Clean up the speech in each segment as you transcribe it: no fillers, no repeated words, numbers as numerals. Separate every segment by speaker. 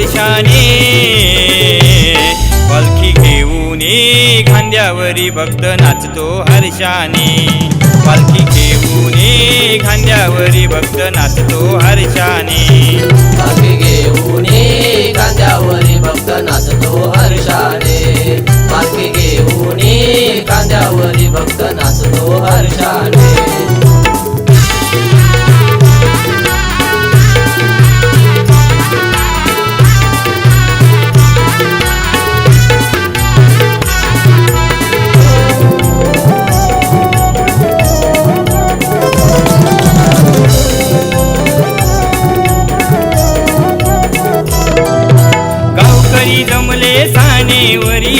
Speaker 1: हर्षाने पालखी घेऊन खांद्यावरी भक्त नाचतो हर्षाने पालखी घेऊन खांद्यावरी भक्त नाचतो हर्षाने
Speaker 2: पालखी घेऊन खांद्यावरी भक्त नाचतो हर्षाने पालखी घेऊन खांद्यावरी भक्त नाचतो हर्षाने
Speaker 1: जमले सानेवरी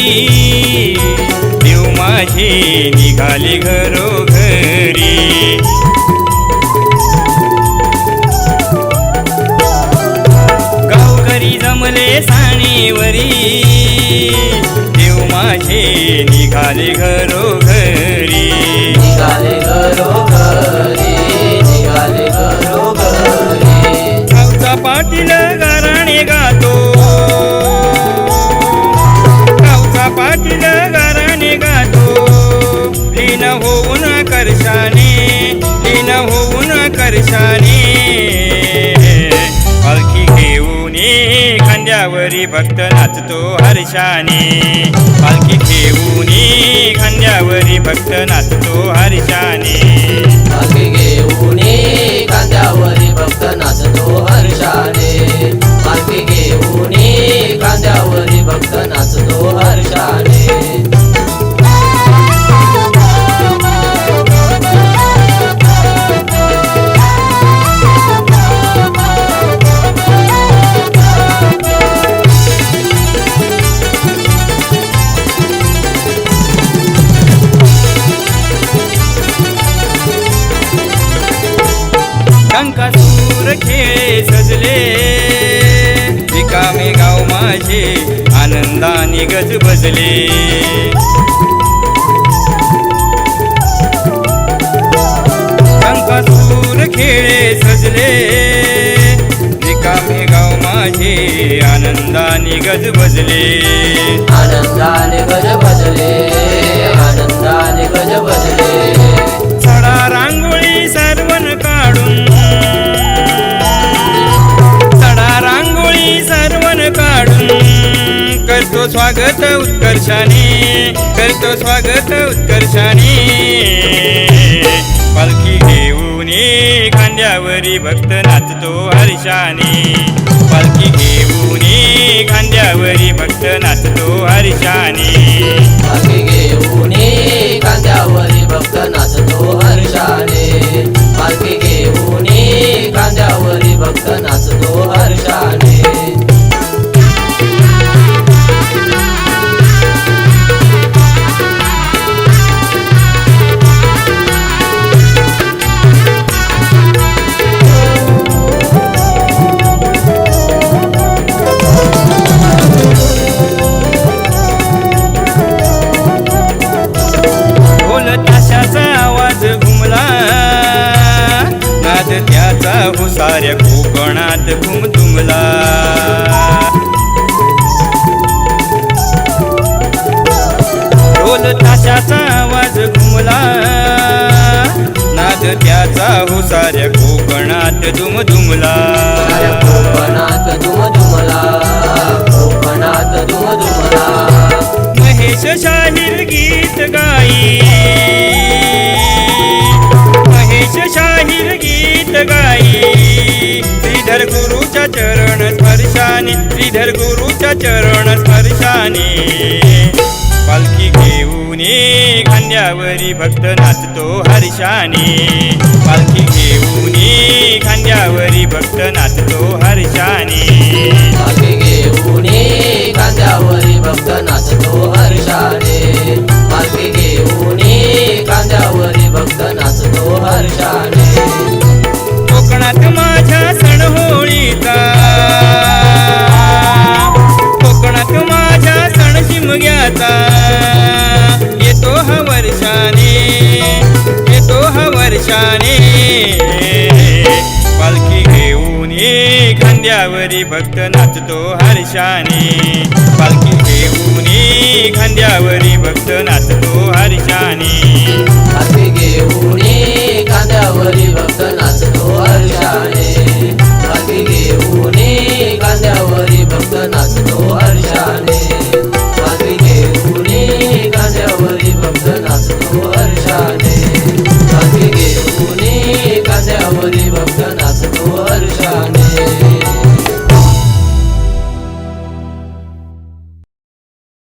Speaker 1: देव माझे निघाले घरोघरी गावकरी जमले सानेवरी देव माझे निघाले घरोघरी
Speaker 2: निघाले घरोघरी निघाले घरोघरी
Speaker 1: गावचा पाटील गाराणे गातो पाटील गाराणे गातो लीन होऊन कर्षाने लीन होऊन कर्षाने पालखी घेऊन खांद्यावरी भक्त नाचतो हर्षाने पालखी घेऊन खांद्यावरी भक्त नाचतो हर्षाने
Speaker 2: पालखी घेऊन खांद्यावरी भक्त नाचतो हर्षाने पालखी घेऊन खांद्यावरी भक्त नाचतो हर्षाने
Speaker 1: कंकासूर खेळ सजले रिकामे गाव माझे आनंदाने गज बजले कंकासूर खेळ सजले रिकामे गाव माझे आनंदाने गज बजले
Speaker 2: आनंदाने गज बजले आनंदाने गज बजले
Speaker 1: सडा रांगोळी सर्वन काढून सडा रांगोळी सर्वन काढून करतो स्वागत उत्कर्षाने करतो स्वागत उत्कर्षाने पालखी घेऊन खांद्यावरी भक्त नाचतो हर्षाने पालखी घेऊन खांद्यावरी भक्त नाचतो हर्षाने
Speaker 2: पालखी घेऊन खांद्यावरी भक्त नाचतो हर्षाने पालखी घेऊन खांद्यावरी भक्त नाचतो हर्षाने
Speaker 1: त्याचा हो साऱ्या कोकणात घुमधुमला ढोल ताशाचा आवाज घुमला नाद त्याचा हो साऱ्या कोकणात धुमधुमला
Speaker 2: कोकणात धुमधुमला कोकणात धुमधुमला
Speaker 1: महेश शाहीर गीत गाई महेश शाहीर गीत गाई श्रीधर गुरुच्या चरण स्पर्शाने श्रीधर गुरुच्या चरण स्पर्शाने पालखी घेऊन खांद्यावरी भक्त नाचतो हर्षाने पालखी घेऊन खांद्यावरी भक्त नाचतो हर्षाने
Speaker 2: पालखी घेऊन खांद्यावरी भक्त नाचतो हर्षाने पालखी घेऊन खांद्यावरी भक्त नाचतो हर्षाने
Speaker 1: कोकणात माझ्या सण होळीचा कोकणात माझ्या सण शिमग्याचा येतो हा वर्षाने येतो हा वर्षाने पालखी घेऊन खांद्यावरी खांद्यावरी भक्त नाचतो हर्षाने पालखी घेऊनी खांद्यावरी भक्त नाचतो हर्षाने
Speaker 2: पालखी घेऊन खांद्यावरी भक्त नाचतो हर्षाने